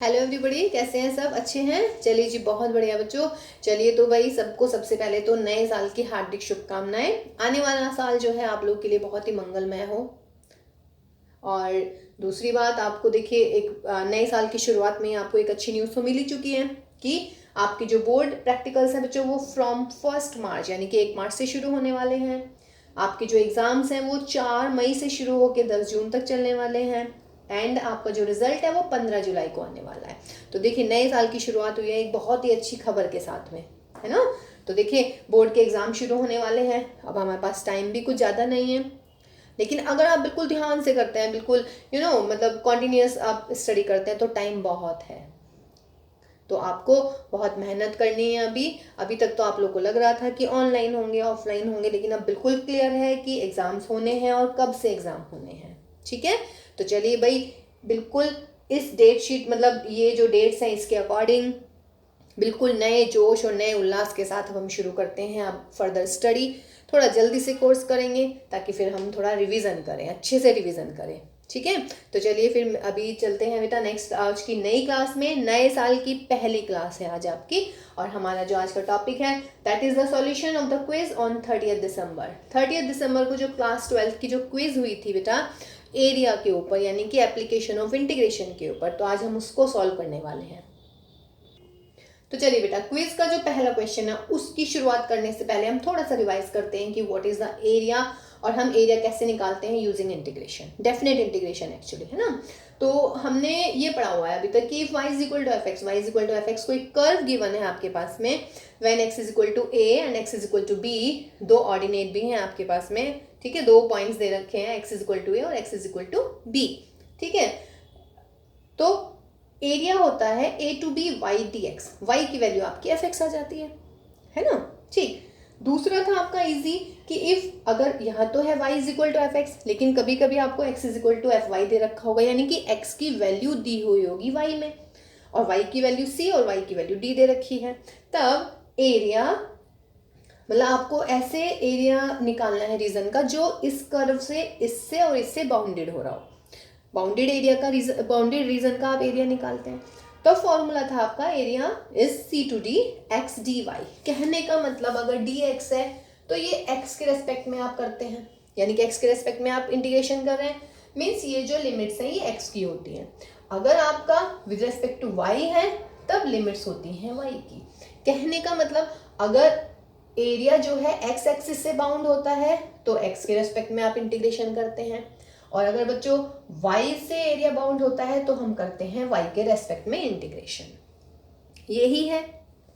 Hello everybody, कैसे हैं सब? अच्छे हैं? चलिए जी, बहुत बढ़िया बच्चों। चलिए तो भाई सबको सबसे पहले तो नए साल की हार्दिक शुभकामनाएं। आने वाला साल जो है आप लोग के लिए बहुत ही मंगलमय हो। और दूसरी बात, आपको देखिए एक नए साल की शुरुआत में आपको एक अच्छी न्यूज़ तो मिल ही चुकी है कि आपके जो बोर्ड प्रैक्टिकल्स हैं बच्चों, वो फ्रॉम 1 मार्च यानी कि 1 मार्च से शुरू होने वाले हैं। आपके जो एग्ज़ाम्स हैं वो 4 मई से शुरू होकर 10 जून तक चलने वाले हैं। एंड आपका जो रिजल्ट है वो 15 जुलाई को आने वाला है। तो देखिए नए साल की शुरुआत हुई है एक बहुत ही अच्छी खबर के साथ में, है ना। तो देखिए बोर्ड के एग्ज़ाम शुरू होने वाले हैं। अब हमारे पास टाइम भी कुछ ज़्यादा नहीं है, लेकिन अगर आप बिल्कुल ध्यान से करते हैं, बिल्कुल मतलब कॉन्टिन्यूस आप स्टडी करते हैं तो टाइम बहुत है। तो आपको बहुत मेहनत करनी है। अभी अभी तक तो आप लोग को लग रहा था कि ऑनलाइन होंगे ऑफलाइन होंगे, लेकिन अब बिल्कुल क्लियर है कि एग्ज़ाम्स होने हैं और कब से एग्ज़ाम होने हैं। ठीक है, तो चलिए भाई बिल्कुल इस डेट शीट, मतलब ये जो डेट्स हैं इसके अकॉर्डिंग बिल्कुल नए जोश और नए उल्लास के साथ हम शुरू करते हैं अब फर्दर स्टडी। थोड़ा जल्दी से कोर्स करेंगे ताकि फिर हम थोड़ा रिवीजन करें, अच्छे से रिवीजन करें। ठीक है, तो चलिए फिर अभी चलते हैं बेटा नेक्स्ट आज की नई क्लास में। नए साल की पहली क्लास है आज आपकी, और हमारा जो आज का टॉपिक है that is the solution of the quiz on 30 दिसंबर। 30 दिसंबर को जो क्लास 12 की जो क्विज हुई थी बेटा एरिया के ऊपर, यानी कि एप्लीकेशन ऑफ इंटीग्रेशन के ऊपर, तो आज हम उसको सॉल्व करने वाले हैं। तो चलिए बेटा क्विज का जो पहला क्वेश्चन है उसकी शुरुआत करने से पहले हम थोड़ा सा रिवाइज करते हैं कि व्हाट इज द एरिया और हम एरिया कैसे निकालते हैं using integration, definite integration actually, है ना। तो हमने ये पढ़ा हुआ है अभी तक कि y is equal to f x, y is equal to f x, कोई कर्व गिवन है आपके पास में when x is equal to a and x is equal to b। दो ऑर्डिनेट भी हैं आपके पास में, ठीक है, दो पॉइंट्स दे रखे हैं x is equal to a और x is equal to b। ठीक है, तो एरिया होता है a to b y d x, y की वैल्यू आपकी एफ एक्स आ जाती है ना। ठीक, दूसरा था आपका इजी कि इफ अगर यहाँ तो है y is equal to f x, लेकिन कभी कभी आपको x is equal to f y दे रखा होगा, यानी कि x की वैल्यू दी हुई होगी y में और y की वैल्यू c और y की वैल्यू d दे रखी है। तब एरिया मतलब आपको ऐसे एरिया निकालना है रीजन का जो इस कर्व से, इससे और इससे बाउंडेड हो रहा हो। बाउंडेड एरिया का बाउंडेड रीजन का आप एरिया निकालते हैं। तो फॉर्मूला था आपका area is c to d x d y. कहने का मतलब अगर डी एक्स है तो ये एक्स के रेस्पेक्ट में आप करते हैं, यानी कि एक्स के रेस्पेक्ट में आप इंटीग्रेशन कर रहे हैं, मीन्स ये जो लिमिट्स हैं ये एक्स की होती हैं। अगर आपका विद रेस्पेक्ट टू वाई है तब लिमिट्स होती हैं वाई की। कहने का मतलब अगर एरिया जो है एक्स एक्सिस से बाउंड होता है तो एक्स के रेस्पेक्ट में आप इंटीग्रेशन करते हैं, और अगर बच्चों y से एरिया बाउंड होता है तो हम करते हैं y के रेस्पेक्ट में इंटीग्रेशन। यही है,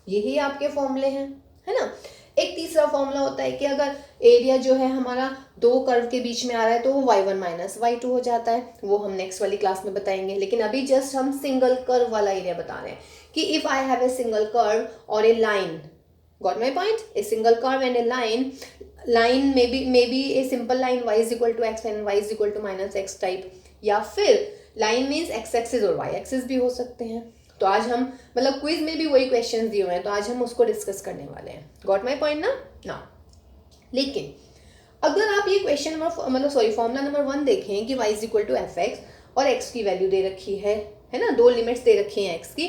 यही आपके फॉर्मूले हैं, है ना। एक तीसरा फॉर्मूला होता है कि अगर एरिया जो है हमारा दो कर्व के बीच में आ रहा है तो वो y1 माइनस y2 हो जाता है, वो हम नेक्स्ट वाली क्लास में बताएंगे। लेकिन अभी जस्ट हम सिंगल कर्व वाला एरिया बता रहे हैं कि if I have a single curve और ए line, got my point, a single curve and a line may be a simple line y is equal to x and y is equal to minus x type, या फिर line means x axis और y axis भी हो सकते हैं। तो आज हम मतलब क्विज में भी वही क्वेश्चंस दिए हुए हैं तो आज हम उसको डिस्कस करने वाले हैं। गॉट माई पॉइंट ना। लेकिन अगर आप ये क्वेश्चन नंबर मतलब फॉर्मूला नंबर 1 देखें कि y is equal to f x और x की वैल्यू दे रखी है ना, दो लिमिट्स दे रखी हैं x की,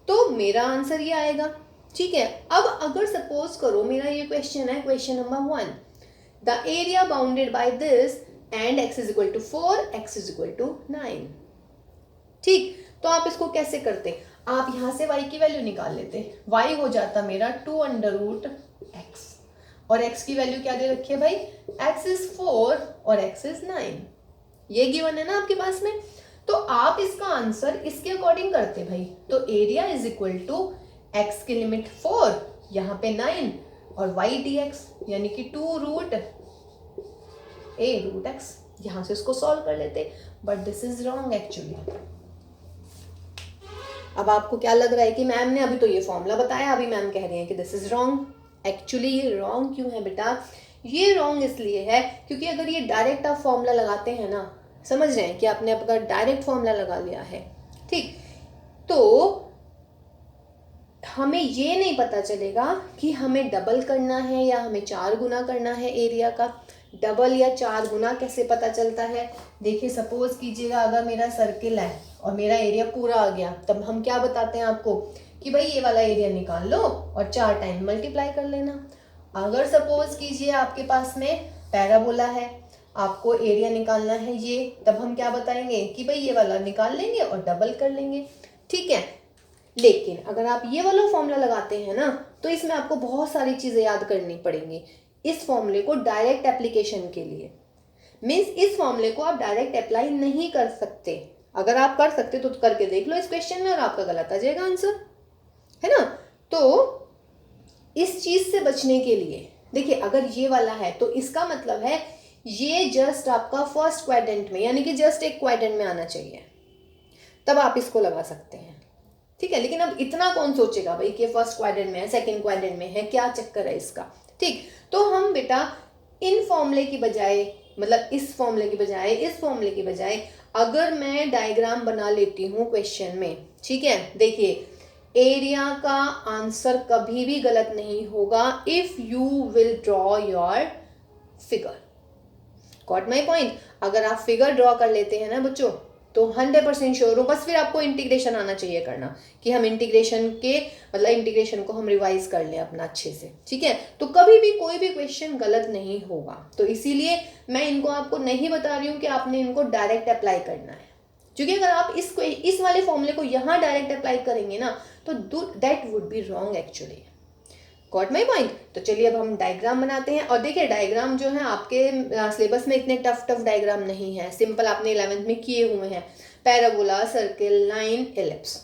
तो मेरा आंसर ये आएगा। ठीक है, अब अगर सपोज करो मेरा ये क्वेश्चन है question number 1, the area bounded by this and x is equal to 4, x is equal to 9। ठीक, तो आप इसको कैसे करते, आप यहां से y की वैल्यू निकाल लेते, y हो जाता मेरा 2 अंडर रूट x, और x की वैल्यू क्या दे रखी है भाई, x इज 4 और x इज 9, ये गिवन है ना आपके पास में। तो आप इसका आंसर इसके अकॉर्डिंग करते भाई, तो area is equal to x की लिमिट 4, यहाँ पे 9 और y dx यानी कि 2 रूट a रूट x, यहाँ से इसको सॉल्व कर लेते, but this is wrong actually. अब आपको क्या लग रहा है कि मैम ने अभी तो ये फॉर्मूला बताया, अभी मैम कह रही हैं कि दिस इज रॉन्ग। एक्चुअली ये रॉन्ग क्यों है बेटा, ये रॉन्ग इसलिए है क्योंकि अगर ये डायरेक्ट आप फॉर्मूला लगाते हैं ना, समझ रहे हैं कि आपने अगर डायरेक्ट फॉर्मूला लगा लिया है, ठीक, तो हमें ये नहीं पता चलेगा कि हमें डबल करना है या हमें 4 गुना करना है एरिया का, डबल या 4 गुना कैसे पता चलता है? देखिए सपोज कीजिएगा अगर मेरा सर्किल है और मेरा एरिया पूरा आ गया, तब हम क्या बताते हैं आपको कि भाई ये वाला एरिया निकाल लो और 4 टाइम मल्टीप्लाई कर लेना। अगर सपोज कीजिए आपके पास में पैराबोला है, आपको एरिया निकालना है ये, तब हम क्या बताएंगे कि भाई ये वाला निकाल लेंगे और डबल कर लेंगे, ठीक है। लेकिन अगर आप ये वाला फॉर्मूला लगाते हैं ना, तो इसमें आपको बहुत सारी चीजें याद करनी पड़ेंगी इस फॉर्मूले को डायरेक्ट एप्लीकेशन के लिए। मीन्स इस फॉर्मूले को आप डायरेक्ट अप्लाई नहीं कर सकते। अगर आप कर सकते तो करके देख लो इस क्वेश्चन में और आपका गलत आ जाएगा आंसर, है ना। तो इस चीज से बचने के लिए देखिए, अगर ये वाला है तो इसका मतलब है ये जस्ट आपका फर्स्ट क्वाड्रेंट में, यानी कि जस्ट एक क्वाड्रेंट में आना चाहिए, तब आप इसको लगा सकते हैं, ठीक है। लेकिन अब इतना कौन सोचेगा भाई कि फर्स्ट क्वाड्रेंट में है, सेकंड क्वाड्रेंट में है, क्या चक्कर है इसका, ठीक। तो हम बेटा इन फॉर्मूले की बजाय, मतलब इस फॉर्मूले की बजाय, इस फॉर्मूले की बजाय अगर मैं डायग्राम बना लेती हूँ क्वेश्चन में, ठीक है। देखिए एरिया का आंसर कभी भी गलत नहीं होगा if you will draw your figure. Got my point? अगर आप फिगर ड्रॉ कर लेते हैं ना बच्चों, तो 100% श्योर हो। बस फिर आपको इंटीग्रेशन आना चाहिए करना, कि हम इंटीग्रेशन के मतलब इंटीग्रेशन को हम रिवाइज कर लें अपना अच्छे से, ठीक है। तो कभी भी कोई भी क्वेश्चन गलत नहीं होगा। तो इसीलिए मैं इनको आपको नहीं बता रही हूँ कि आपने इनको डायरेक्ट अप्लाई करना है, क्योंकि अगर आप इस वाले फॉर्मूले को यहाँ डायरेक्ट अप्लाई करेंगे ना, तो that would be wrong actually. Got my point? तो चलिए अब हम डायग्राम बनाते हैं। और देखिए डायग्राम जो है आपके सिलेबस में इतने टफ डायग्राम नहीं है, सिंपल आपने 11th में किए हुए हैं, पैराबोला, सर्किल, लाइन, एलिप्स,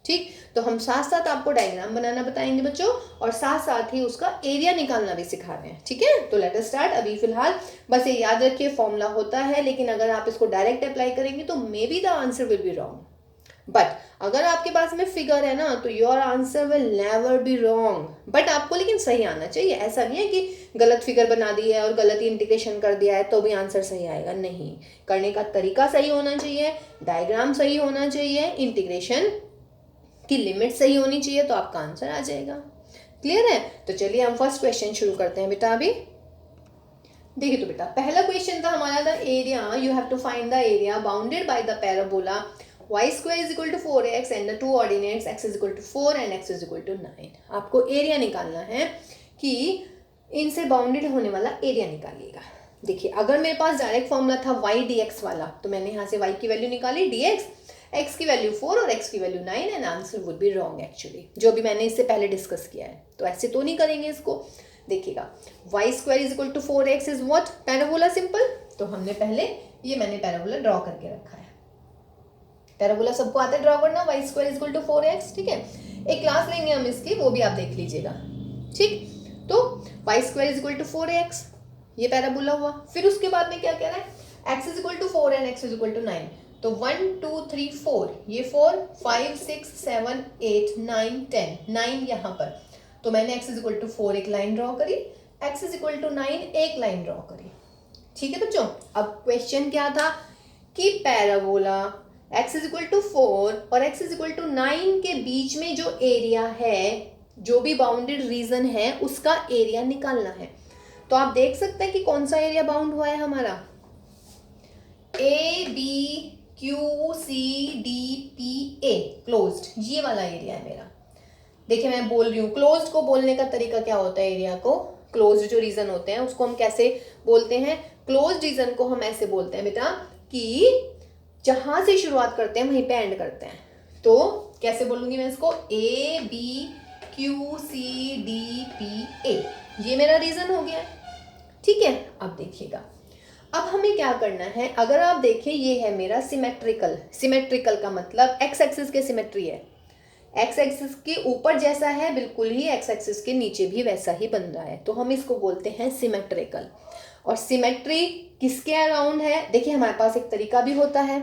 ठीक। तो हम साथ साथ आपको डायग्राम बनाना बताएंगे बच्चों, और साथ साथ ही उसका एरिया निकालना भी सिखा रहे हैं, ठीक है। तो लेट अस स्टार्ट। अभी फिलहाल बस ये याद रखिए फॉर्मूला होता है, लेकिन अगर आप इसको डायरेक्ट अप्लाई करेंगे तो may be the answer will be wrong, but अगर आपके पास में फिगर है ना, तो your answer will never be wrong. But आपको लेकिन सही आना चाहिए। ऐसा नहीं है कि गलत फिगर बना दी है और गलत ही इंटीग्रेशन कर दिया है तो भी आंसर सही आएगा, नहीं। करने का तरीका सही होना चाहिए, डायग्राम सही होना चाहिए, इंटीग्रेशन की लिमिट सही होनी चाहिए, तो आपका आंसर आ जाएगा। क्लियर है? तो चलिए हम फर्स्ट क्वेश्चन शुरू करते हैं बेटा। अभी देखिए तो बेटा पहला क्वेश्चन था हमारा, the area, you have to find the area bounded by the parabola y square is equal to 4x and the two ordinates x is equal to 4 and x is equal to 9। आपको area निकालना है कि इनसे bounded होने वाला area निकालिएगा। देखिए अगर मेरे पास डायरेक्ट फॉर्मूला था y dx वाला, तो मैंने यहाँ से y की वैल्यू निकाली dx, x की वैल्यू 4 और x की value 9 and answer would be wrong actually, जो भी मैंने इससे पहले डिस्कस किया है। तो ऐसे तो नहीं करेंगे इसको। देखिएगा y square is equal to 4x is what? Parabola simple. तो हमने पहले ये मैंने पैराबोला ड्रॉ करके रखा है। पैराबोला सबको आता है ड्रॉ करना, y square is equal to 4x, ठीक है। एक क्लास लेंगे हम इसकी, वो भी आप देख लीजिएगा, ठीक। तो y square is equal to 4x, ये पैराबोला हुआ। फिर उसके बाद में क्या कह रहा है, x is equal to 4 and x is equal to 9। तो 1 2 3 4, ये 4 5 6 7 8 9 10, 9 यहाँ पर। तो मैंने x इज इक्वल टू 4 एक लाइन ड्रॉ करी, x इज इक्वल टू 9 एक लाइन ड्रॉ करी, ठीक है बच्चों। अब क्वेश्चन क्या था कि parabola x is equal to 4 और x इज इक्वल टू 9 के बीच में जो एरिया है, जो भी बाउंडेड रीजन है, उसका एरिया निकालना है। तो आप देख सकते हैं कि कौन सा एरिया बाउंड हुआ है हमारा, A B Q C D P A, closed, ये वाला एरिया है मेरा। देखिए मैं बोल रही हूँ, क्लोज्ड को बोलने का तरीका क्या होता है, एरिया को, क्लोज्ड जो रीजन होते हैं उसको हम कैसे बोलते हैं, क्लोज्ड रीजन को हम ऐसे बोलते हैं बेटा कि जहां से शुरुआत करते हैं वहीं पे एंड करते हैं। तो कैसे बोलूंगी मैं इसको, A B Q C D P A, ये मेरा रीजन हो गया है, ठीक है। अब देखिएगा, अब हमें क्या करना है, अगर आप देखें ये है मेरा सिमेट्रिकल, सिमेट्रिकल का मतलब एक्स एक्सिस के सिमेट्री है, एक्स एक्सिस के ऊपर जैसा है बिल्कुल ही एक्स एक्सिस के नीचे भी वैसा ही बन रहा है, तो हम इसको बोलते हैं सिमेट्रिकल। और सिमेट्री किसके अराउंड है, देखिए हमारे पास एक तरीका भी होता है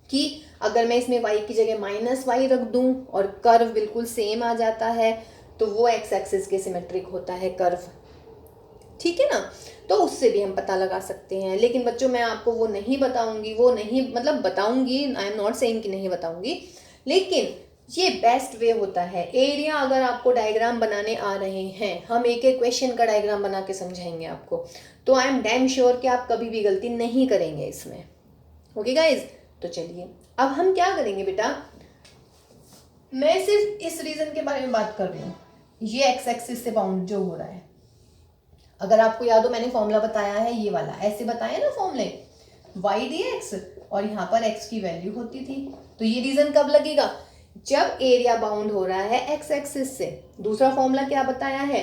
कि अगर मैं इसमें y की जगह -y रख दूं और कर्व बिल्कुल सेम आ जाता है, तो वो एक्स एक्सिस के सिमेट्रिक होता है कर्व, ठीक है ना। तो उससे भी हम पता लगा सकते हैं। लेकिन बच्चों मैं आपको वो नहीं बताऊंगी, वो नहीं मतलब बताऊंगी, आई एम नॉट सेइंग कि नहीं बताऊंगी, लेकिन ये बेस्ट वे होता है। एरिया अगर आपको डायग्राम बनाने आ रहे हैं, हम एक एक क्वेश्चन का डायग्राम बना के समझाएंगे आपको, तो आई एम डैम श्योर कि आप कभी भी गलती नहीं करेंगे इसमें। ओके गाइज, तो चलिए अब हम क्या करेंगे बेटा, मैं सिर्फ इस रीजन के बारे में बात कर रही हूँ, ये एक्स एक्सिस से बाउंड जो हो रहा है। अगर आपको याद हो मैंने फॉर्मूला बताया है ये वाला, ऐसे बताया ना फॉर्मूले, वाई डी एक्स और यहाँ पर एक्स की वैल्यू होती थी। तो ये रीजन कब लगेगा, जब एरिया बाउंड हो रहा है एक्स एक्सिस से। दूसरा फॉर्मूला क्या बताया है,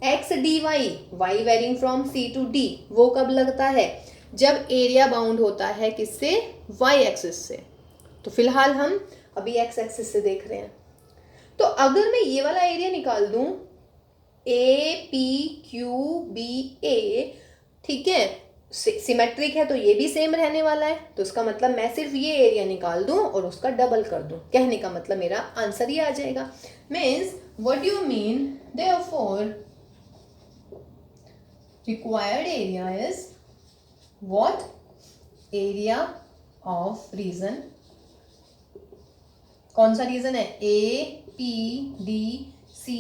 x d y, y varying from c to d, वो कब लगता है, जब एरिया बाउंड होता है किससे, वाई एक्सिस से। तो फिलहाल हम अभी एक्स एक्सिस से देख रहे हैं। तो अगर मैं ये वाला एरिया निकाल दूं, ए पी क्यू बी ए, ठीक है, सिमेट्रिक है तो ये भी सेम रहने वाला है, तो उसका मतलब मैं सिर्फ ये एरिया निकाल दूं और उसका डबल कर दूं, कहने का मतलब मेरा आंसर ये आ जाएगा। Means what you mean, therefore required area is what, area of region, कौन सा रीजन है, A P D C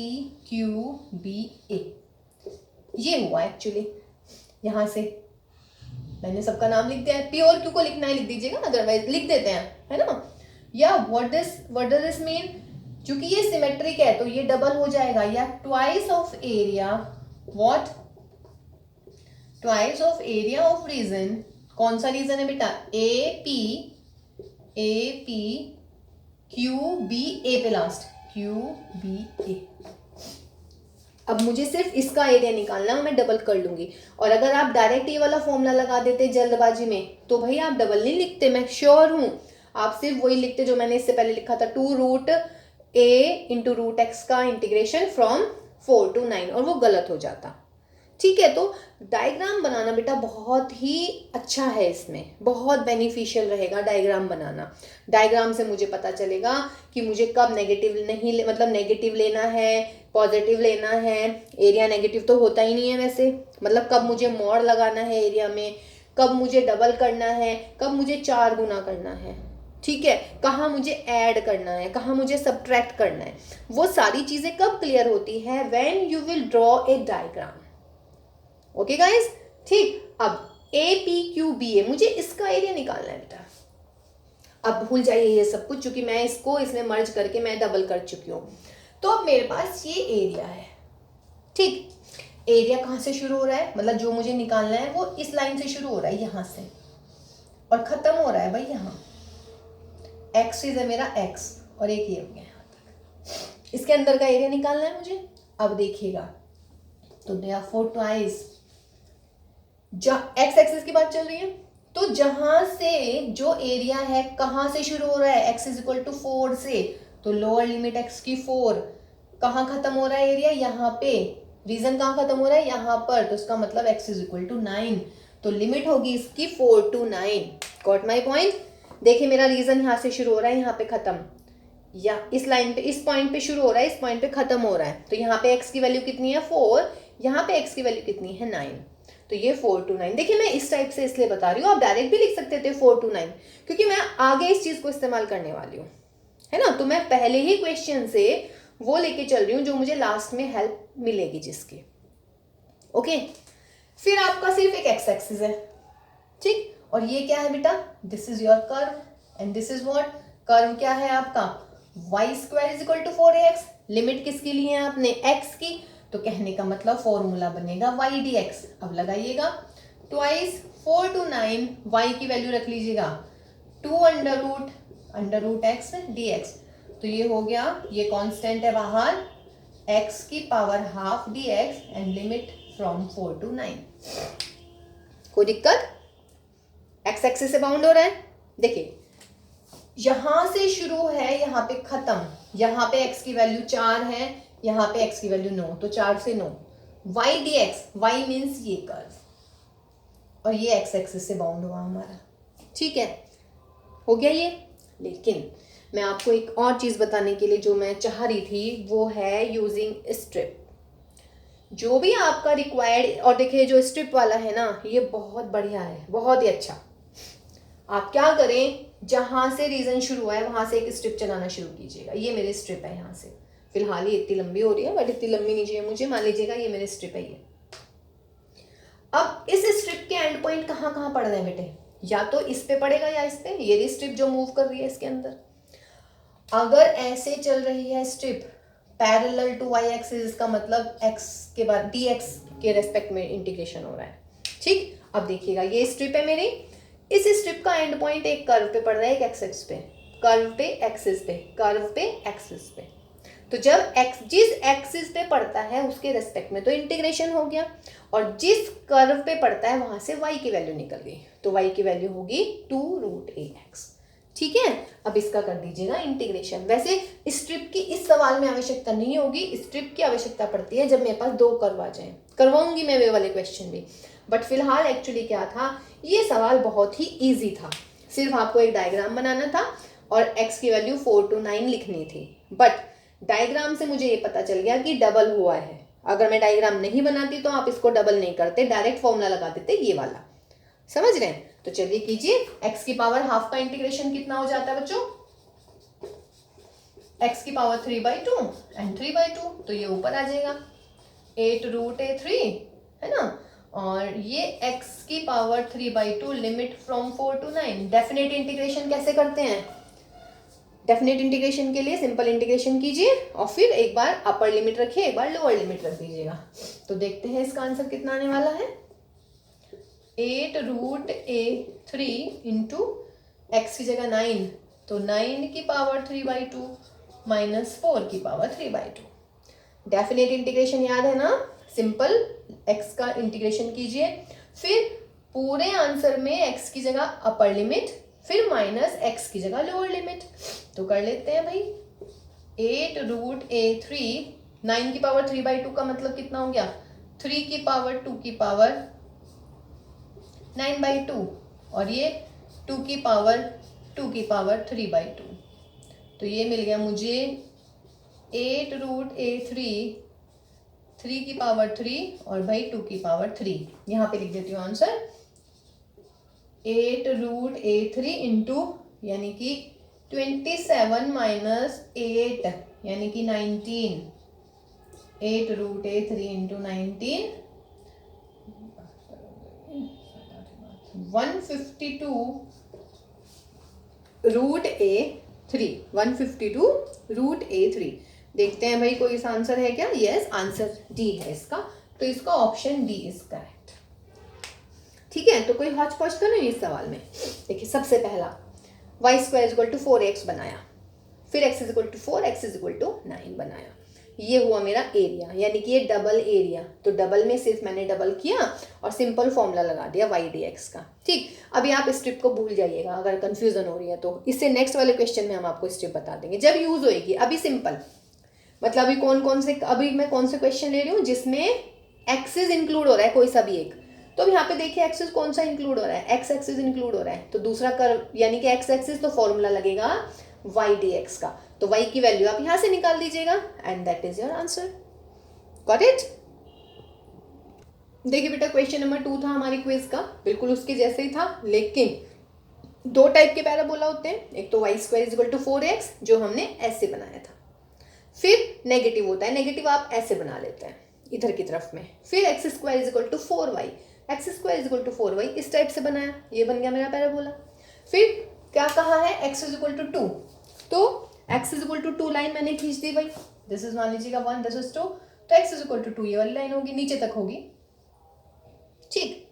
Q B A, ये हुआ एक्चुअली। यहां से मैंने सबका नाम लिख दिया है, पी और क्यू को लिखना है लिख दीजिएगा, अदरवाइज लिख देते हैं, है ना। या व्हाट डज दिस मीन, क्योंकि ये सिमेट्रिक है तो ये डबल हो जाएगा, या twice of area, what, twice of area of region, कौन सा रीजन है बेटा, A P Q B A पे लास्ट, क्यू बी ए। अब मुझे सिर्फ इसका एरिया निकालना है, मैं डबल कर लूंगी। और अगर आप डायरेक्ट ये वाला फॉर्मूला लगा देते जल्दबाजी में तो भाई आप डबल नहीं लिखते, मैं श्योर हूं, आप सिर्फ वही लिखते जो मैंने इससे पहले लिखा था, 2 रूट ए इंटू रूट एक्स का इंटीग्रेशन फ्रॉम 4 to 9, और वो गलत हो जाता। ठीक है, तो डायग्राम बनाना बेटा बहुत ही अच्छा है, इसमें बहुत बेनिफिशियल रहेगा डायग्राम बनाना। डायग्राम से मुझे पता चलेगा कि मुझे कब नेगेटिव नहीं मतलब नेगेटिव लेना है, पॉजिटिव लेना है। एरिया नेगेटिव तो होता ही नहीं है वैसे, मतलब कब मुझे मोड़ लगाना है एरिया में, कब मुझे डबल करना है, कब मुझे 4 गुना करना है, ठीक है, कहाँ मुझे ऐड करना है, कहाँ मुझे सब्ट्रैक्ट करना है, वो सारी चीजें कब क्लियर होती है, when you will draw a diagram. Okay guys, ठीक। अब ए पी क्यू बी ए, मुझे इसका एरिया निकालना है बेटा। अब भूल जाइए ये सब कुछ, क्योंकि मैं इसको इसमें मर्ज करके मैं डबल कर चुकी हूँ। तो अब मेरे पास ये एरिया है, ठीक। एरिया कहाँ से शुरू हो रहा है, मतलब जो मुझे निकालना है वो इस लाइन से शुरू हो रहा है, यहाँ से, और खत्म हो रहा है भाई यहाँ, एक्सिस है मेरा एक्स, और एक ये हो गया यहाँ तक। इसके अंदर का एरिया निकालना है मुझे। अब देखिएगा, तो देयरफॉर ट्वाइस, एक्स एक्सिस की बात चल रही है, तो जहां से जो एरिया है कहां से शुरू हो रहा है, x इज इक्वल टू 4 से, तो लोअर लिमिट x की 4, कहां खत्म हो रहा है एरिया, यहाँ पे। रीजन कहां खत्म हो रहा है, यहाँ पर, तो इसका मतलब x इज इक्वल टू 9, तो लिमिट होगी इसकी 4 to 9। Got my point. देखिए मेरा रीजन यहाँ से शुरू हो रहा है, यहाँ पे खत्म, या इस लाइन पे, इस पॉइंट पे शुरू हो रहा है, इस पॉइंट पे खत्म हो रहा है। तो यहाँ पे x की वैल्यू कितनी है 4, यहाँ पे x की वैल्यू कितनी है 9, तो ये 4 to 9। देखिए मैं इस टाइप से इसलिए बता रही हूँ, आप डायरेक्ट भी लिख सकते थे 4 to 9, क्योंकि मैं आगे इस चीज को इस्तेमाल करने वाली हूँ, है ना। तो मैं पहले ही क्वेश्चन से वो लेके चल रही हूँ जो मुझे लास्ट में हेल्प मिलेगी जिसकी। ओके, फिर आपका सिर्फ एक एक्स एक्सिस है, ठीक, और ये क्या है बेटा, this is your curve and this is what, curve क्या है आपका, y square is equal to 4ax। Limit किसकी ली है आपने, एक्स की, तो कहने का मतलब फॉर्मूला बनेगा वाई डी एक्स। अब लगाइएगा, ट्वाइस 4 to 9, वाई की वैल्यू रख लीजिएगा 2 under root x d x, तो ये हो गया, ये कांस्टेंट है बाहर, x की power half D x, and limit from 4 to 9। कोई दिक्कत, एक्स एक्सिस से बाउंड हो रहा है। देखिए यहां से शुरू है, यहाँ पे खत्म, यहाँ पे x की वैल्यू 4 है, यहाँ पे x की वैल्यू 9, तो 4 से 9, y d x, y means ये कर्व, और ये एक्स एक्सिस से बाउंड हुआ हमारा, ठीक है, हो गया ये। लेकिन मैं आपको एक और चीज बताने के लिए जो मैं चाह रही थी, वो है यूजिंग स्ट्रिप। जो भी आपका रिक्वायर्ड, और देखिए जो स्ट्रिप वाला है ना, ये बहुत बढ़िया है, बहुत ही अच्छा। आप क्या करें, जहां से रीजन शुरू हुआ है वहां से एक स्ट्रिप चलाना शुरू कीजिएगा। ये मेरी स्ट्रिप है यहाँ से, फिलहाल ये इतनी लंबी हो रही है बट इतनी लंबी नहीं चाहिए मुझे, मान लीजिएगा ये मेरी स्ट्रिप है ये। अब इस स्ट्रिप के एंड पॉइंट कहाँ कहाँ पड़ रहे हैं बेटे, या तो इस पे पड़ेगा या इस पे, ये स्ट्रिप जो मूव कर रही है इसके अंदर। अगर ऐसे चल रही है strip parallel to y axis, इसका मतलब एक्स के बाद डी एक्स के रेस्पेक्ट में इंटीग्रेशन हो रहा है। ठीक, अब देखिएगा ये स्ट्रिप है मेरी, इस स्ट्रिप का एंड पॉइंट एक कर्व पे पड़ रहा है, एक एक्सिस पे, कर्व पे एक्सिस पे, कर्व पे एक्सिस पे। तो जब जिस एक्सिस पे पड़ता है उसके रेस्पेक्ट में तो इंटीग्रेशन हो गया, और जिस कर्व पे पड़ता है वहां से y की वैल्यू निकल गई, तो y की वैल्यू होगी 2√ax। ठीक है, अब इसका कर दीजिएगा इंटीग्रेशन। वैसे स्ट्रिप की इस सवाल में आवश्यकता नहीं होगी, स्ट्रिप की आवश्यकता पड़ती है जब मेरे पास दो कर्व आ जाए, करवाऊंगी मैं वे वाले क्वेश्चन भी, बट फिलहाल एक्चुअली क्या था, ये सवाल बहुत ही ईजी था। सिर्फ आपको एक डायग्राम बनाना था और x की वैल्यू 4 to 9 लिखनी थी, बट डायग्राम से मुझे ये पता चल गया कि डबल हुआ है। अगर मैं डायग्राम नहीं बनाती तो आप इसको डबल नहीं करते, डायरेक्ट फॉर्मूला लगा देते ये वाला। समझ रहे हैं? तो चलिए कीजिए, x की पावर हाफ का इंटीग्रेशन कितना हो जाता है बच्चों, x की पावर 3/2 एंड 3/2, तो ये ऊपर आ जाएगा 8√a3 है ना, और ये x की power 3/2 limit from 4 to 9। Definite integration कैसे करते हैं, डेफिनेट इंटीग्रेशन के लिए सिंपल इंटीग्रेशन कीजिए और फिर एक बार अपर लिमिट रखिए, एक बार लोअर लिमिट रख दीजिएगा। तो देखते हैं इसका आंसर कितना आने वाला है, 8√a3 इंटू एक्स की जगह 9, तो 9 की पावर 3/2 माइनस 4 की पावर 3/2। डेफिनेट इंटीग्रेशन याद है ना, सिंपल x का इंटीग्रेशन कीजिए, फिर पूरे आंसर में x की जगह अपर लिमिट, फिर माइनस x की जगह लोअर लिमिट। तो कर लेते हैं भाई, 8√a3, 9 की पावर 3/2 का मतलब कितना हो गया, 3 की पावर 2 की पावर 9/2, और ये 2 की पावर 3/2। तो ये मिल गया मुझे 8√a3, 3 की पावर 3 और भाई 2 की पावर 3। यहाँ पे लिख देती हूँ आंसर, 8√a3 इंटू यानी कि 27 माइनस 8 यानी कि 19, 8√a3 इंटू 19, 152√a3, 152√a3। देखते हैं भाई कोई इसका आंसर है क्या, यस आंसर डी है इसका, तो इसका ऑप्शन डी इज करेक्ट। ठीक है, तो कोई हौच पौच तो नहीं इस सवाल में। देखिए सबसे पहला y² = 4x बनाया, फिर x = 4, x = 9 बनाया, ये हुआ मेरा एरिया, यानी कि ये डबल एरिया। तो डबल में सिर्फ मैंने डबल किया और सिंपल फॉर्मूला लगा दिया y dx का। ठीक, अभी आप स्ट्रिप को भूल जाइएगा अगर कंफ्यूजन हो रही है तो, इससे नेक्स्ट वाले क्वेश्चन में हम आपको स्ट्रिप बता देंगे जब यूज होएगी। अभी सिंपल मतलब अभी अभी मैं कौन से क्वेश्चन ले रही हूँ जिसमें एक्सिस इंक्लूड हो रहा है कोई सा भी एक। तो अब यहाँ पे देखिए एक्सिस कौन सा इंक्लूड हो रहा है, एक्स एक्सिस इंक्लूड हो रहा है, तो दूसरा कर्व यानी कि एक्स एक्सिस, तो फॉर्मूला लगेगा y dx का। तो y की वैल्यू आप यहां से निकाल दीजिएगा and that is your answer. Got it? देखिए बेटा क्वेश्चन नंबर 2 था हमारी क्विज का, बिल्कुल उसके जैसे ही था, लेकिन दो टाइप के पैराबोला होते हैं, एक तो y² = 4x जो हमने ऐसे बनाया था, फिर नेगेटिव होता है, नेगेटिव आप ऐसे बना लेते हैं इधर की तरफ में, फिर x² = 4y, x² = 4y इस टाइप से बनाया, ये बन गया मेरा पैराबोला। फिर क्या कहा है, x = 2, तो x = 2 लाइन मैंने खींच दी भाई, दिस इज मान लीजिएगा 1, दिस इज 2, तो x = 2 ये वाली लाइन होगी, नीचे तक होगी। ठीक,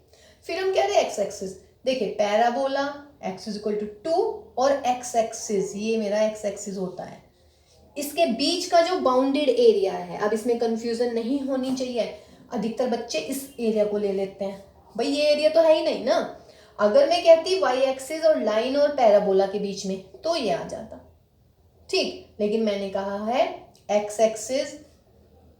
फिर हम कह रहे हैं x एक्सिस, देखिए पैराबोला x = 2 और x एक्सिस, ये मेरा x एक्सिस होता है, इसके बीच का जो बाउंडेड एरिया है, अब इसमें कंफ्यूजन नहीं होनी चाहिए, अधिकतर बच्चे इस एरिया को ले लेते हैं, भाई ये एरिया तो है ही नहीं ना। अगर मैं कहती y एक्सिस और लाइन और पैराबोला के बीच में तो ये आ जाता, ठीक, लेकिन मैंने कहा है x एक्सिस,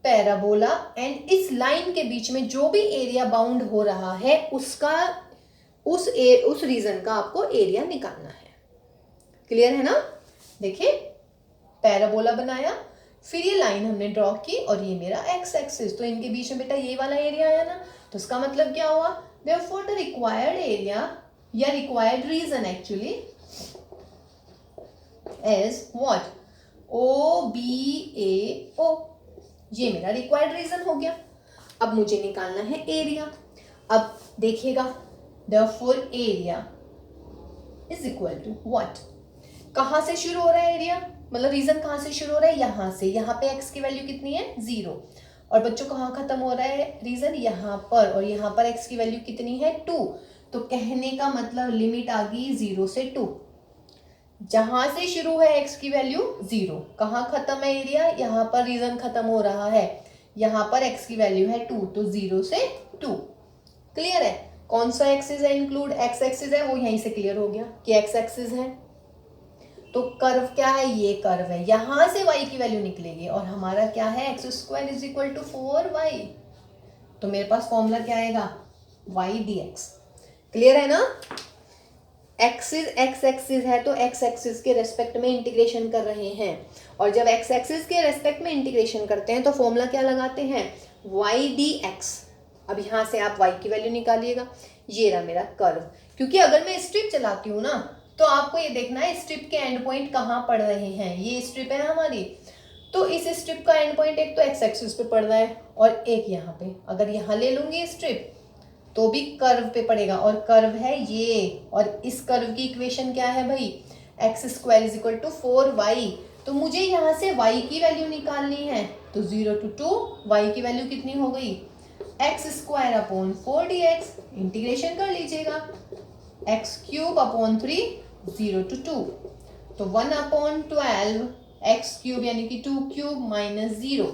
पैराबोला एंड इस लाइन के बीच में जो भी एरिया बाउंड हो रहा है उसका उस रीजन का आपको एरिया निकालना है। क्लियर है ना? देखिए पैराबोला बनाया, फिर ये लाइन हमने ड्रॉ की और ये मेरा x एक्सिस, तो इनके बीच में बेटा ये वाला एरिया आया ना, तो इसका मतलब क्या हुआ, therefore the required area या required region actually is what, OBAO। ये मेरा रिक्वायर्ड रीजन हो गया। अब मुझे निकालना है एरिया। अब देखिएगा, therefore area is equal to what, कहां से शुरू हो रहा है एरिया, मतलब रीजन कहां से शुरू हो रहा है, यहां से। यहाँ पे x की वैल्यू कितनी है, 0। और बच्चों कहाँ खत्म हो रहा है रीजन, यहाँ पर। और यहाँ पर x की वैल्यू कितनी है, 2। तो कहने का मतलब लिमिट आ गई 0 से 2। जहां से शुरू है x की वैल्यू 0, कहाँ खत्म है एरिया, यहाँ पर रीजन खत्म हो रहा है। यहाँ पर x की वैल्यू है 2, तो 0 से 2। क्लियर है। कौन सा एक्सिस है इंक्लूड, x एक्सिस है, वो यहीं से क्लियर हो गया कि x एक्सिस है। तो कर्व क्या है, ये कर्व है, यहां से y की वैल्यू निकलेगी। और हमारा क्या है, x² is equal to 4y। तो मेरे पास फॉर्मूला क्या आएगा, y dx। क्लियर है ना। एक्सिस x एक्सिस है तो x एक्सिस के रेस्पेक्ट में इंटीग्रेशन कर रहे हैं। और जब x एक्सिस के रेस्पेक्ट में इंटीग्रेशन करते हैं तो फॉर्मूला क्या लगाते हैं, y dx। अब यहां से आप y की वैल्यू निकालिएगा। ये रहा मेरा कर्व। क्योंकि अगर मैं स्ट्रिप चलाती हूँ ना, तो आपको ये देखना है स्ट्रिप के एंड पॉइंट कहाँ पड़ रहे हैं। ये स्ट्रिप है हमारी, तो इस स्ट्रिप का एंड पॉइंट एक तो x एक्सिस पे पड़ रहा है और एक यहाँ पे। अगर यहाँ ले लूंगी स्ट्रिप तो भी कर्व पे पड़ेगा, और कर्व है ये। और इस कर्व की इक्वेशन क्या है भाई, x² is equal to 4y। तो मुझे यहाँ से y की वैल्यू निकालनी है। तो 0 to 2 y की वैल्यू कितनी हो गई, x² अपॉन 4dx। इंटीग्रेशन कर लीजिएगा, x³ अपॉन 3, 0 to 2। तो 1 अपॉन 12 x³ यानी कि 2³ माइनस 0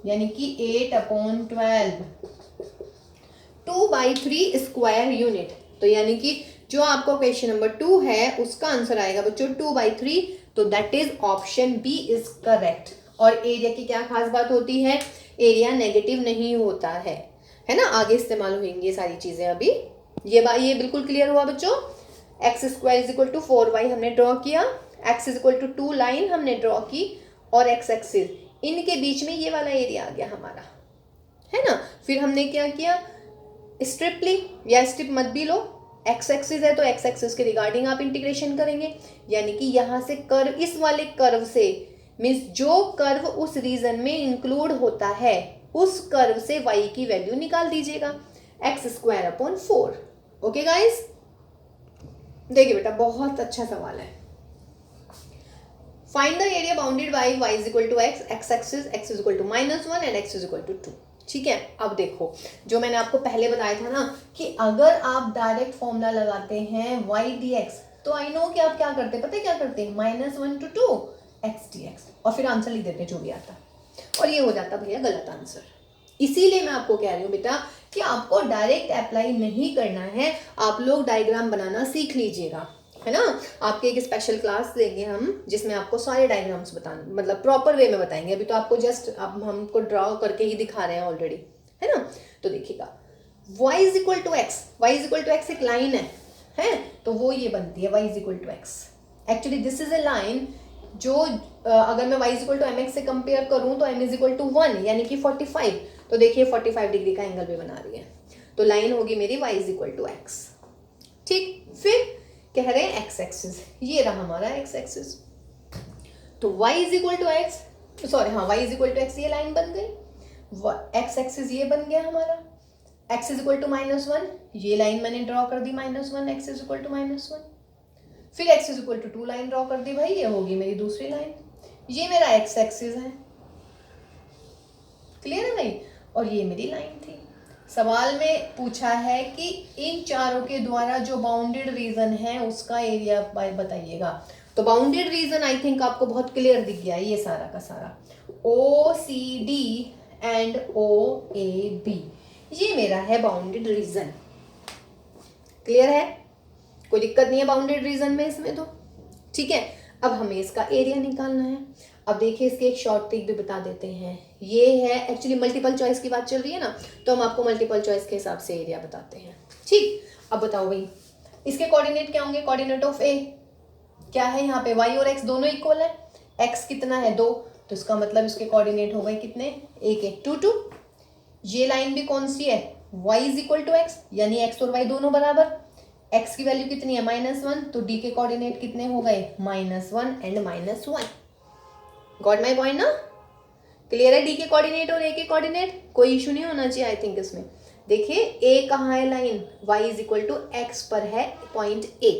यानी कि 8 अपॉन 12, 2/3 स्क्वायर यूनिट। तो यानी कि जो आपका क्वेश्चन नंबर 2 है उसका आंसर आएगा बच्चों 2/3। तो that is option B is correct. और एरिया की क्या खास बात होती है, एरिया नेगेटिव नहीं होता है ना। आगे इस्तेमाल होंगी ये सारी चीजें। अभी ये बिल्कुल क्लियर हुआ बच्चों। x² is equal to 4y हमने ड्रॉ किया, x is equal to 2 line हमने ड्रॉ की, और x एक्सिस, इनके बीच में ये वाला एरिया आ गया हमारा, है ना। फिर हमने क्या किया, स्ट्रिप ली, या स्ट्रिप मत भी लो, x एक्सिस है तो x एक्सिस के रिगार्डिंग आप इंटीग्रेशन करेंगे। यानी कि यहाँ से कर्व, इस वाले कर्व से, मीन्स जो कर्व उस रीजन में इंक्लूड होता है उस कर्व से y की वैल्यू निकाल दीजिएगा, x² अपॉन 4। ओके गाइस, देखिए बेटा बहुत अच्छा सवाल है। Find the area bounded by y is equal to x axis, x is equal to -1 and x is equal to 2। ठीक है। अब देखो, जो मैंने आपको पहले बताया था ना कि अगर आप डायरेक्ट फॉर्मूला लगाते हैं y dx, तो आई नो कि आप क्या करते हैं, पता है क्या करते हैं, -1 to 2 x dx, और फिर आंसर लिख देते जो भी आता, और ये हो जाता भैया गलत आंसर। इसीलिए मैं आपको कह रही हूँ बेटा कि आपको डायरेक्ट अप्लाई नहीं करना है, आप लोग डायग्राम बनाना सीख लीजिएगा, है ना। आपके एक स्पेशल क्लास देंगे हम जिसमें आपको सारे डायग्राम्स बताने, मतलब प्रॉपर वे में बताएंगे। अभी तो आपको जस्ट अब हमको ड्रॉ करके ही दिखा रहे हैं ऑलरेडी, है ना। तो देखिएगा, y is equal to x, y is equal to x एक लाइन है, तो वो ये बनती है y is equal to x। Actually this is a line जो अगर मैं y is equal to mx से कंपेयर करूं तो m इज इक्वल टू 1 यानी कि 45। तो देखिए 45 डिग्री का एंगल भी बना रही है, तो लाइन होगी मेरी y is equal to x। ठीक, फिर कह रहे हैं x एक्सिस, ये रहा हमारा x एक्सिस। तो y is equal to x, sorry हाँ, y is equal to x, ये लाइन बन गई। x एक्सिस ये बन गया हमारा, x इज इक्वल टू -1, ये लाइन मैंने ड्रॉ कर दी -1, x इज इक्वल टू -1। फिर x is equal to 2 line draw कर दी भाई, ये होगी मेरी दूसरी लाइन। ये मेरा x एक्सिस है, क्लियर है भाई, और ये मेरी लाइन थी। सवाल में पूछा है कि इन चारों के द्वारा जो बाउंडेड रीजन है उसका एरिया बताइएगा। तो बाउंडेड रीजन आई थिंक आपको बहुत क्लियर दिख गया, ये सारा का सारा OCD एंड OAB, ये मेरा है बाउंडेड रीजन। क्लियर है, कोई दिक्कत नहीं है बाउंडेड रीजन में इसमें तो, ठीक है। अब हमें इसका एरिया निकालना है। अब देखिए इसके एक शॉर्ट ट्रिक भी बता देते हैं। ये है एक्चुअली मल्टीपल चॉइस की बात चल रही है ना, तो हम आपको मल्टीपल चॉइस के हिसाब से एरिया बताते हैं। ठीक, अब बताओ भाई इसके कोऑर्डिनेट क्या होंगे, कोऑर्डिनेट ऑफ ए क्या है, यहाँ पे y और x दोनों इक्वल है, x कितना है 2, तो इसका मतलब इसके कोऑर्डिनेट हो गए कितने, 1 2 2। ये लाइन भी कौन सी है, y is equal to x, यानी x और y दोनों बराबर, x की वैल्यू कितनी है -1, तो d के कोऑर्डिनेट कितने हो गए -1 एंड -1। गॉट माई पॉइंट ना? क्लियर है? डी के कोऑर्डिनेट और ए के कोऑर्डिनेट, कोई इशू नहीं होना चाहिए आई थिंक इसमें। देखिए ए कहाँ है line, y is equal to x पर है पॉइंट ए।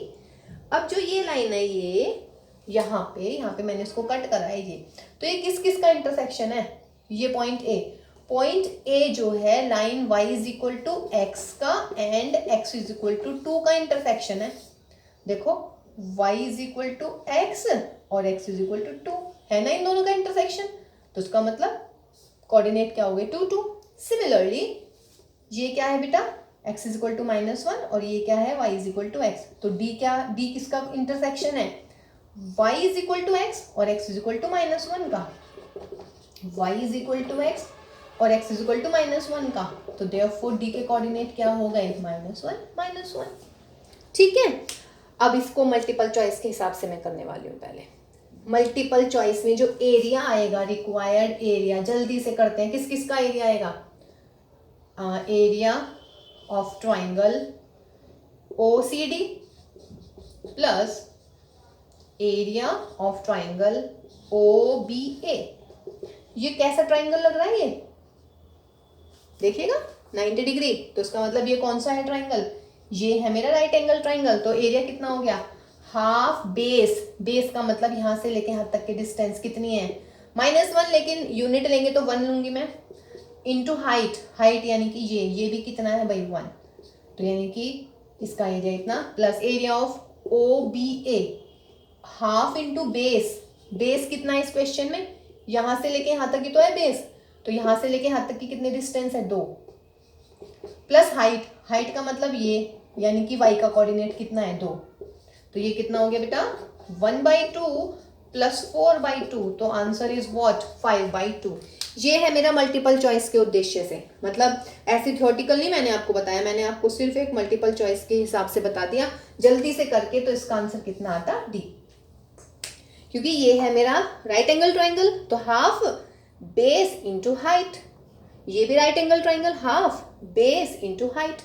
अब जो ये लाइन है ये यहाँ पे मैंने इसको कट करा है ये, तो ये किस किस का इंटरसेक्शन है, ये पॉइंट ए जो है line y is equal to X का and x is equal to 2 का इंटरसेक्शन है। देखो y is equal to x और x इज इक्वल टू 2 है ना इन दोनों का इंटरसेक्शन, तो इसका मतलब कोऑर्डिनेट क्या हो गए 2 2। सिमिलरली ये क्या है बेटा x इज इक्वल टू -1 और ये क्या है y is equal to x, तो d किसका इंटरसेक्शन है y is equal to x और x इज इक्वल टू -1 का, y is equal to x और x इज इक्वल टू -1 का, तो देयरफॉर d के कोऑर्डिनेट क्या हो गए -1 ठीक है। अब इसको मल्टीपल चॉइस के हिसाब से मैं करने वाली हूँ। पहले मल्टीपल चॉइस में जो एरिया आएगा, रिक्वायर्ड एरिया, जल्दी से करते हैं, किस किस का एरिया आएगा, area of triangle OCD plus area of triangle OBA। ये कैसा ट्राइंगल लग रहा है, ये देखिएगा 90 डिग्री, तो इसका मतलब ये कौन सा है ट्राइंगल, ये है मेरा राइट एंगल ट्राइंगल। तो एरिया कितना हो गया हाफ बेस का मतलब यहाँ से लेके यहाँ तक की डिस्टेंस कितनी है -1, लेकिन यूनिट लेंगे तो 1 लूंगी मैं, इंटू हाइट यानी कि ये भी कितना है भाई 1, तो यानी कि इसका एरिया इतना, plus area of OBA half into base कितना है इस क्वेश्चन में, यहाँ से लेके यहाँ तक की तो है बेस, तो यहाँ से लेके यहाँ तक की कितनी डिस्टेंस है 2, प्लस हाइट का मतलब ये यानी कि y का कोऑर्डिनेट कितना है 2, तो ये कितना हो गया बेटा 1/2 प्लस 4/2, तो आंसर इज व्हाट 5/2। ये है मेरा मल्टीपल चॉइस के उद्देश्य से, मतलब ऐसे थ्योरेटिकल नहीं मैंने आपको बताया, मैंने आपको सिर्फ एक मल्टीपल चॉइस के हिसाब से बता दिया जल्दी से करके, तो इसका आंसर कितना आता डी, क्योंकि ये है मेरा राइट एंगल ट्राइंगल, तो हाफ बेस इंटू हाइट, ये भी right angle triangle half base into height,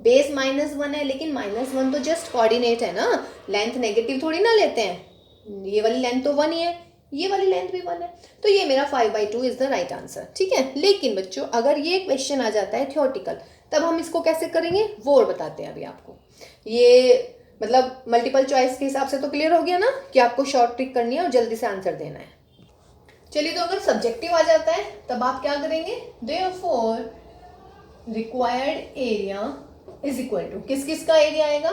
base -1 है लेकिन -1 तो जस्ट कोऑर्डिनेट है ना, लेंथ नेगेटिव थोड़ी ना लेते हैं, ये वाली लेंथ तो 1 ही है, ये वाली लेंथ भी 1 है, तो ये मेरा 5/2 इज द राइट आंसर। ठीक है, लेकिन बच्चों अगर ये क्वेश्चन आ जाता है थ्योरेटिकल, तब हम इसको कैसे करेंगे वो और बताते हैं अभी आपको। ये मतलब मल्टीपल चॉइस के हिसाब से तो क्लियर हो गया ना कि आपको शॉर्ट ट्रिक करनी है और जल्दी से आंसर देना है। चलिए, तो अगर सब्जेक्टिव आ जाता है तब आप क्या करेंगे, therefore required area is equal to, किस किस का एरिया आएगा,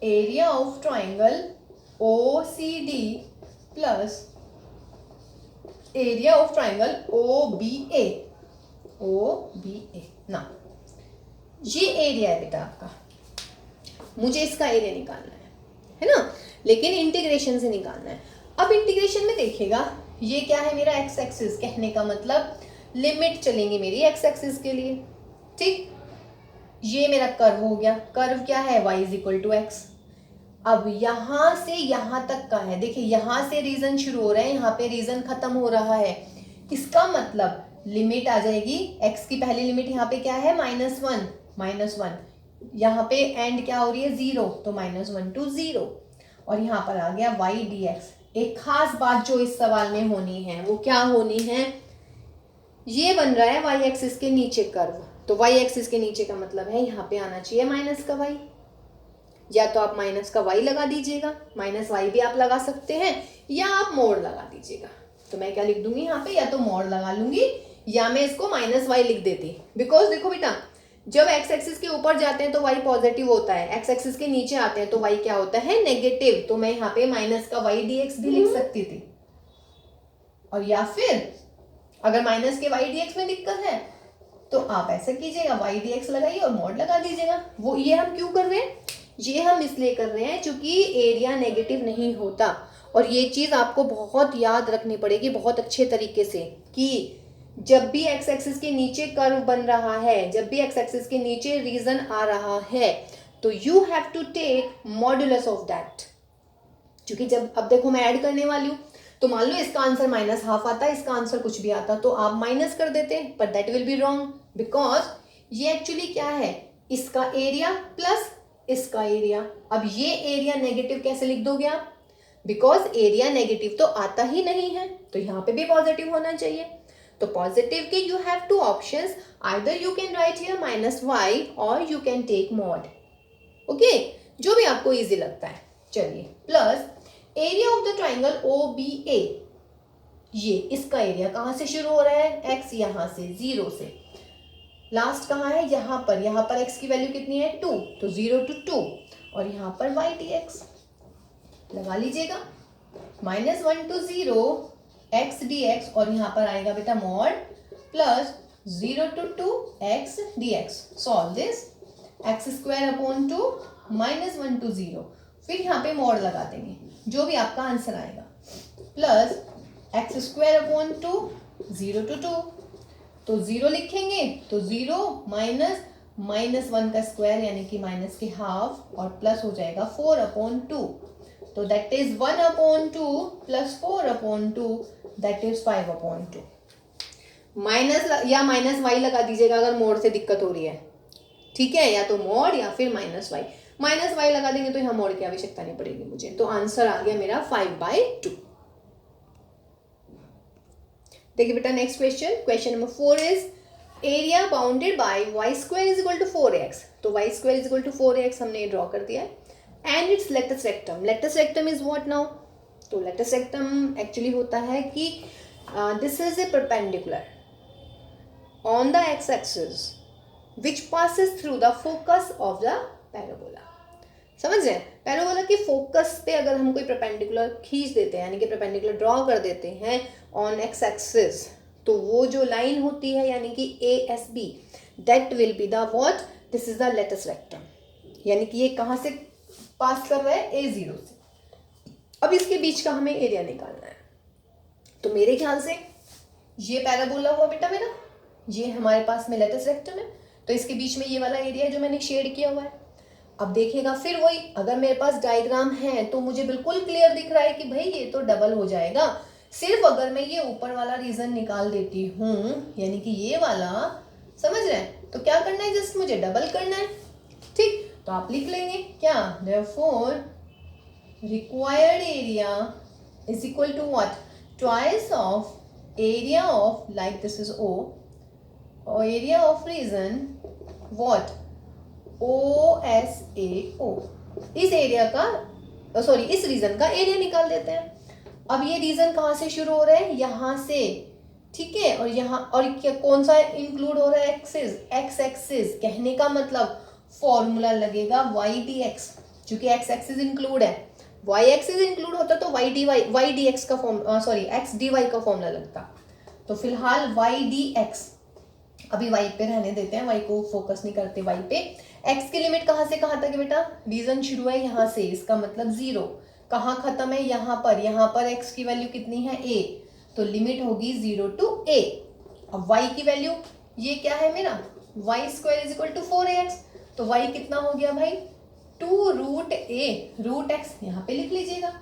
area of triangle OCD plus area of triangle OBA ना, ये एरिया है बेटा आपका, मुझे इसका एरिया निकालना है ना, लेकिन इंटीग्रेशन से निकालना है। अब इंटीग्रेशन में देखिएगा ये क्या है मेरा एक्स एक्सिस, कहने का मतलब लिमिट चलेंगी मेरी एक्स एक्सिस के लिए। ठीक, ये मेरा कर्व हो गया, कर्व क्या है y is equal to x. अब यहां से यहां तक का है, देखिए यहां से रीजन शुरू हो रहा है, यहाँ पे रीजन खत्म हो रहा है, इसका मतलब लिमिट आ जाएगी, x की पहली लिमिट यहाँ पे क्या है -1, यहाँ पे एंड क्या हो रही है 0, तो -1 to 0, और यहाँ पर आ गया y dx। एक खास बात जो इस सवाल में होनी है वो क्या होनी है, ये बन रहा है y एक्सिस के नीचे कर्व, तो y एक्सिस के नीचे का मतलब है यहाँ पे आना चाहिए माइनस का y, या तो आप माइनस का y लगा दीजिएगा, -y भी आप लगा सकते हैं, या आप मोड़ लगा दीजिएगा। तो मैं क्या लिख दूंगी यहाँ पे, या तो मोड़ लगा लूंगी या मैं इसको -y लिख देती, बिकॉज देखो बेटा जब x एक्सिस के ऊपर जाते हैं तो y पॉजिटिव होता है, x एक्सिस के नीचे आते हैं तो y क्या होता है नेगेटिव, तो मैं यहाँ पे माइनस का y dx भी लिख सकती थी, और या फिर अगर माइनस के y dx में दिक्कत है तो आप ऐसा कीजिएगा y dx लगाइए और मोड लगा दीजिएगा। वो ये हम क्यों कर रहे हैं, ये हम इसलिए कर रहे हैं क्योंकि एरिया नेगेटिव नहीं होता, और ये चीज़ आपको बहुत याद रखनी पड़ेगी बहुत अच्छे तरीके से, कि जब भी एक्स एक्सिस के नीचे कर्व बन रहा है, जब भी एक्स एक्सिस के नीचे रीजन आ रहा है, तो you have to take modulus of that, क्योंकि जब अब देखो मैं ऐड करने वाली हूँ, तो मान लो इसका आंसर -½ आता, इसका आंसर कुछ भी आता, तो आप माइनस कर देते, पर that will be wrong, because ये एक्चुअली क्या है, इसका एरिया प्लस इसका एरिया। अब ये एरिया नेगेटिव कैसे लिख दोगे आप? बिकॉज एरिया नेगेटिव तो आता ही नहीं है, तो यहाँ पे भी पॉजिटिव होना चाहिए। तो पॉजिटिव के you have two options, either you can write here -y और you can take mod. Okay, जो भी आपको इजी लगता है। चलिए, plus area of the triangle OBA, ये इसका एरिया कहाँ से शुरू हो रहा है? x, यहाँ से 0 से। लास्ट कहाँ है? यहाँ पर x की वैल्यू कितनी है? 2, तो 0 to 2, और यहाँ पर y dx लगा लीजिएगा, -1 to 0 x dx, और यहाँ पर आएगा बेटा mod plus 0 to 2 x dx। Solve this, x² upon 2 -1 to 0, फिर यहाँ पे मॉड लगा देंगे, जो भी आपका आंसर आएगा, प्लस x² अपॉन 2 0 to 2, तो 0 लिखेंगे तो 0 माइनस 1 का स्क्वायर यानी कि माइनस के हाफ, और प्लस हो जाएगा 4 अपॉन 2, तो that is 1 upon 2 plus 4 upon 2, that is 5 upon 2। Minus या -y लगा दीजिएगा अगर मोड से दिक्कत हो रही है, ठीक है, या तो मोड या फिर -y। -y लगा देंगे तो यहाँ मोड की आवश्यकता नहीं पड़ेगी मुझे, तो आंसर आ गया मेरा 5/2। देखिए बेटा next question number 4 is area bounded by y² is equal to 4x। तो y² is equal to 4x हमने ड्रॉ कर दिया है, and it's latus rectum. Latus rectum is what now? तो लेटस रेक्टम एक्चुअली होता है कि this is a perpendicular on the x axis which passes through the focus of the parabola. समझ रहे हैं? पैराबोला के फोकस पे अगर हम कोई परपेंडिकुलर खींच देते हैं, यानी कि परपेंडिकुलर ड्रॉ कर देते हैं ऑन x एक्सिस, तो वो जो लाइन होती है यानी कि ASB, that will be the what? This is the latus rectum, यानी कि ये कहाँ से पास कर रहा है? A0 से। अब इसके बीच का हमें एरिया निकालना है, तो मेरे ख्याल से ये पैराबोला हुआ बेटा मेरा, ये हमारे पास में लेटस रेक्टम है, तो इसके बीच में ये वाला एरिया जो मैंने शेड किया हुआ है। अब देखिएगा फिर वही, अगर मेरे पास डायग्राम है तो मुझे बिल्कुल क्लियर दिख रहा है कि भाई ये तो डबल हो जाएगा। सिर्फ अगर मैं ये ऊपर वाला रीजन निकाल देती हूँ, यानी कि ये वाला, समझ रहे हैं, तो क्या करना है? जस्ट मुझे डबल करना है, ठीक। तो आप लिख लेंगे क्या? therefore required area is equal to what? Twice of area of, like this is O, or area of region what? OSAO। इस एरिया का, सॉरी, इस रीजन का एरिया निकाल देते हैं। अब ये रीजन कहाँ से शुरू हो रहा है? यहाँ से, ठीक है, और यहाँ, और क्या कौन सा इंक्लूड हो रहा है? Axis, x axis. कहने का मतलब फॉर्मूला लगेगा y dx, क्योंकि x एक्सिस इंक्लूड है। y एक्सिस इंक्लूड होता तो y dx का फॉर्म, सॉरी, x dy का फॉर्मूला लगता। तो फिलहाल y dx, अभी y पे रहने देते हैं, y को फोकस नहीं करते y पे। x की लिमिट कहाँ से कहाँ तक है बेटा? रीजन शुरू है यहाँ से, इसका मतलब 0। कहाँ खत्म है? यहाँ पर x की वैल्यू कितनी है? a, तो लिमिट होगी 0 to a। अब y की वैल्यू ये क्या है मेरा? y² is equal to 4ax, तो y कितना हो गया भाई? 2√a रूट x, यहाँ पे लिख लीजिएगा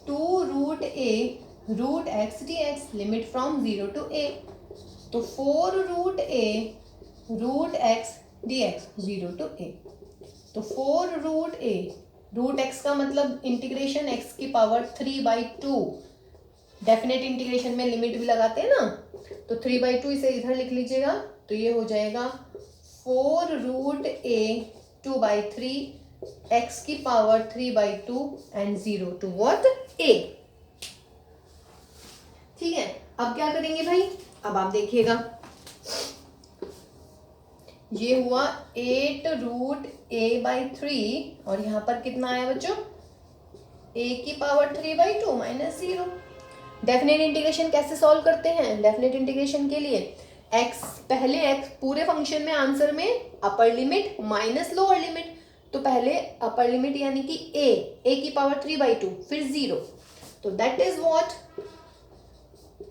2√a root x dx, limit from 0 to a, तो 4√a root x dx 0 to a, तो 4√a रूट x का मतलब इंटीग्रेशन x की पावर 3/2। डेफिनेट इंटीग्रेशन में लिमिट भी लगाते हैं ना, तो 3/2 इसे इधर लिख लीजिएगा, तो ये हो जाएगा 4√a 2/3 x की power 3/2 and 0 to what? a। ठीक है, अब क्या करेंगे भाई? अब आप देखिएगा, ये हुआ 8√a/3, और यहाँ पर कितना आया बच्चों? a की पावर 3/2 माइनस 0। डेफिनेट इंटीग्रेशन कैसे सॉल्व करते हैं? डेफिनेट इंटीग्रेशन के लिए x, पहले x पूरे फंक्शन में आंसर में upper limit minus lower limit, तो पहले अपर लिमिट यानी कि a की पावर 3/2, फिर 0, तो दैट इज व्हाट?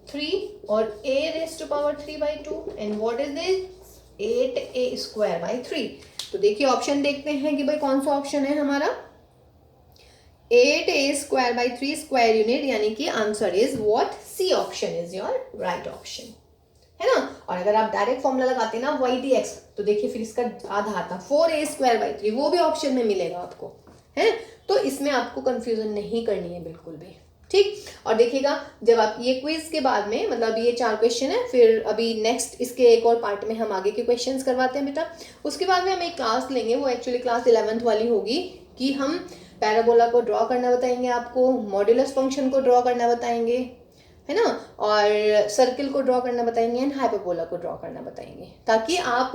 3, और a raise to power 3/2, and what is this? 8a²/3। तो देखिए ऑप्शन देखते हैं कि भाई कौन सा ऑप्शन है हमारा? 8a²/3 स्क्वायर यूनिट, यानी कि answer is what? C option is your right option. है ना। और अगर आप डायरेक्ट फॉर्मूला लगाते हैं ना y/dx, तो देखिए फिर इसका आधा आता 4a²/3, वो भी ऑप्शन में मिलेगा आपको, है। तो इसमें आपको कंफ्यूजन नहीं करनी है बिल्कुल भी, ठीक। और देखिएगा जब आप ये क्विज के बाद में, मतलब ये 4 क्वेश्चन है, फिर अभी नेक्स्ट इसके एक और पार्ट में हम आगे के क्वेश्चंस करवाते हैं बेटा। उसके बाद में हम एक क्लास लेंगे, वो एक्चुअली क्लास 11th वाली होगी, कि हम पैराबोला को ड्रॉ करना बताएंगे आपको, मॉड्यूलस फंक्शन को ड्रॉ करना बताएंगे, है ना, और सर्किल को ड्रॉ करना बताएंगे एंड हाइपरबोला को ड्रॉ करना बताएंगे, ताकि आप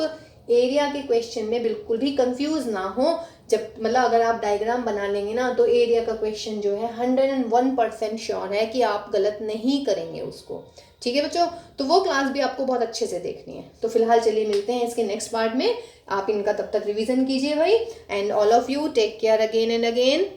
एरिया के क्वेश्चन में बिल्कुल भी कंफ्यूज ना हो। जब मतलब अगर आप डायग्राम बना लेंगे ना, तो एरिया का क्वेश्चन जो है 101% श्योर है कि आप गलत नहीं करेंगे उसको, ठीक है बच्चों। तो वो क्लास भी आपको बहुत अच्छे से देखनी है। तो फिलहाल चलिए मिलते हैं इसके नेक्स्ट पार्ट में, आप इनका तब तक रिवीजन कीजिए भाई, and all of you take care again and again.